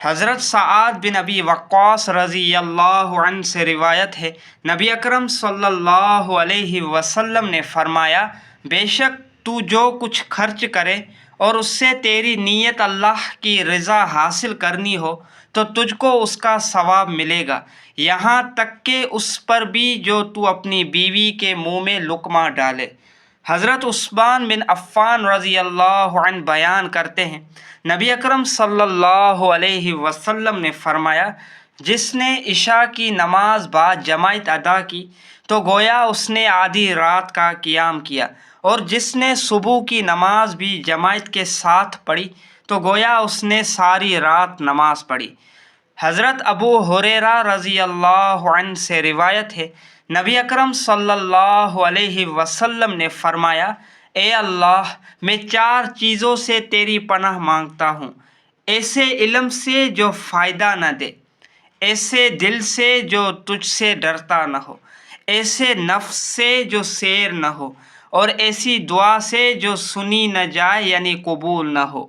حضرت سعد بن ابی وقاص رضی اللہ عنہ سے روایت ہے، نبی اکرم صلی اللہ علیہ وسلم نے فرمایا، بے شک تو جو کچھ خرچ کرے اور اس سے تیری نیت اللہ کی رضا حاصل کرنی ہو تو تجھ کو اس کا ثواب ملے گا، یہاں تک کہ اس پر بھی جو تو اپنی بیوی کے منہ میں لقمہ ڈالے۔ حضرت عثمان بن عفان رضی اللہ عنہ بیان کرتے ہیں، نبی اکرم صلی اللہ علیہ وسلم نے فرمایا، جس نے عشاء کی نماز بعد جماعت ادا کی تو گویا اس نے آدھی رات کا قیام کیا، اور جس نے صبح کی نماز بھی جماعت کے ساتھ پڑھی تو گویا اس نے ساری رات نماز پڑھی۔ حضرت ابو ہریرہ رضی اللہ عنہ سے روایت ہے، نبی اکرم صلی اللہ علیہ وسلم نے فرمایا، اے اللہ، میں 4 چیزوں سے تیری پناہ مانگتا ہوں، ایسے علم سے جو فائدہ نہ دے، ایسے دل سے جو تجھ سے ڈرتا نہ ہو، ایسے نفس سے جو سیر نہ ہو، اور ایسی دعا سے جو سنی نہ جائے یعنی قبول نہ ہو۔